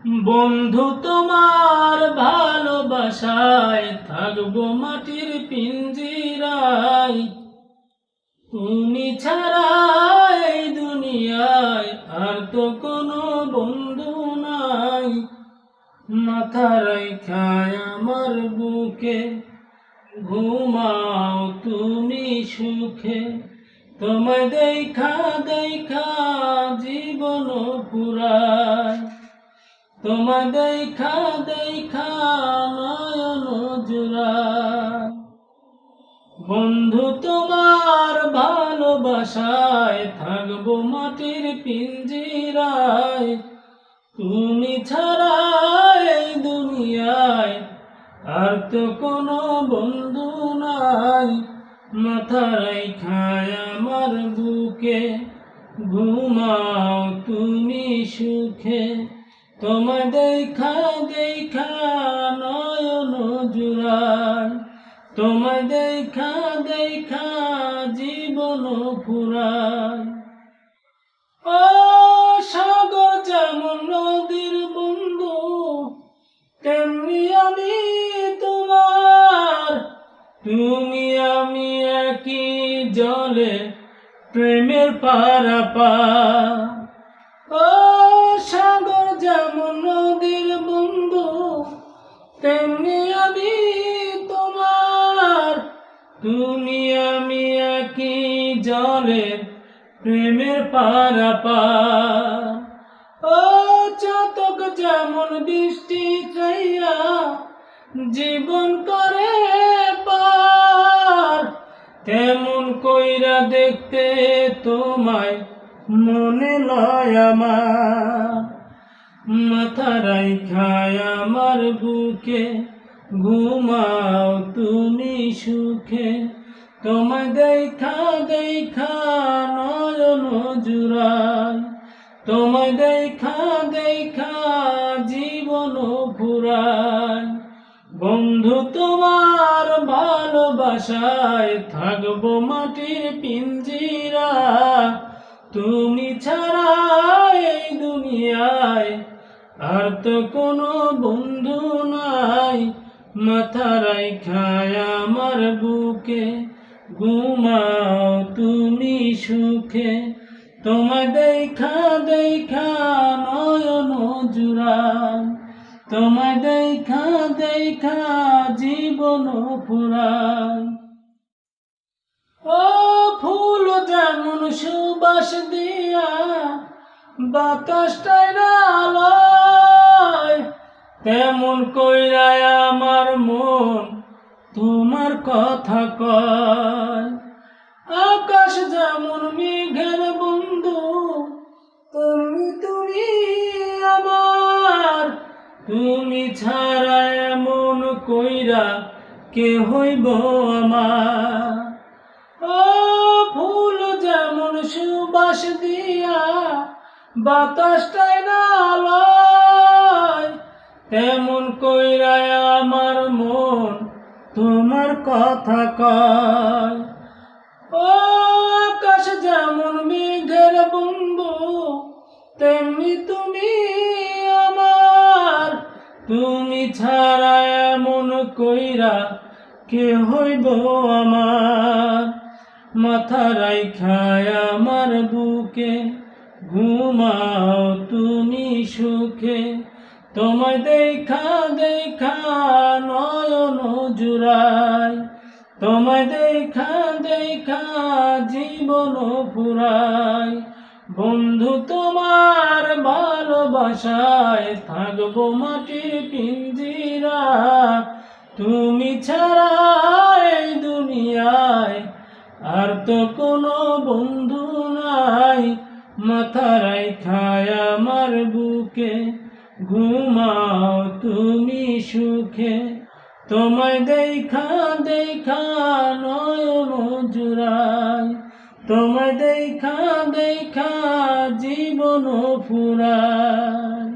বন্ধু তোমার ভালোবাসায় থাকবো মাটির পিঞ্জিরায়। তুমি ছাড়া এই দুনিয়ায় আর তো কোনো বন্ধু নাই। মাথা রাইখায় আমার বুকে ঘুমাও তুমি সুখে। তোমায় দেখা দেখা জীবন পুরায়। তোমায় দেখা দেখা নয়ন জুড়ায়। বন্ধু তোমার ভালোবাসায় থাকবো মাটির পিঞ্জিরায়। তুমি ছাড়া এই দুনিয়ায় আর তো কোনো বন্ধু নাই। মাথা রাইখায় আমার বুকে ঘুমাও তুমি সুখে। তোমায় দেখা দেখা নয়ন জুড়ায়। তোমায় দেখা দেখা জীবন ফুরায়। ও সাগর যেমন নদীর বন্ধু, তেমনি আমি তোমার। তুমি আমি একই জলে প্রেমের পারাপার। ও সাগর যেমন নদীর বন্ধু, তেমনি আমি তোমার। তুমি আমি একই জলে প্রেমের পারাপার। ও চাতক যেমন বৃষ্টি চাইয়া জীবন করে পার, তেমন কইরা দেখতে তোমায় মনে লয় আমার। মাথা রাইখায় আমার বুকে ঘুমাও তুমি সুখে। তোমায় দেখা দেখা নয়ন জুড়ায়। তোমায় দেখা দেখা জীবন ফুরায়। বন্ধু তোমার ভালোবাসায় থাকবো মাটির পিঞ্জিরা। তুমি ছাড়া এই দুনিয়ায় আর তো কোনো বন্ধু নাই। মাথা রাইখায় আমার বুকে ঘুমাও তুমি সুখে। তোমায় দেখা দেখা নয়ন জুড়ায়। তোমায় দেখা দেখা জীবন ফুরায়। ও ফুল যেমন সুবাস দিয়া বাতাসটায় আলোয়, তেমন কইরায় আমার মন তোমার কথা কয়। আকাশ যেমন মেঘের বন্ধু, তুমি আমার। তুমি ছাড়া এমন কইরা কে হইব আমার। ও ফুল যেমন সুবাস দিয়া বাতাসটায় আলোয়, তেমন কইরায় আমার মন তোমার কথা কয়। ও আকাশ যেমন মেঘের বন্ধু, তেমনি তুমি আমার। তুমি ছাড়া এমন কইরা কে হইব আমার। মাথা রাইখায় আমার বুকে ঘুমাও তুমি সুখে। তোমায় দেখা দেখা নয়ন জুড়ায়। তোমায় দেখা দেখা জীবন ফুরায়। বন্ধু তোমার ভালোবাসায় থাকবো মাটির পিঞ্জিরা। তুমি ছাড়া এই দুনিয়ায় আর তো কোনো বন্ধু নাই। মাথা রাইখায় আমার বুকে ঘুমাও তুমি সুখে। তোমায় দেখা দেখা নয়ন জুড়ায়। তোমায় দেখা দেখা জীবন ফুরায়।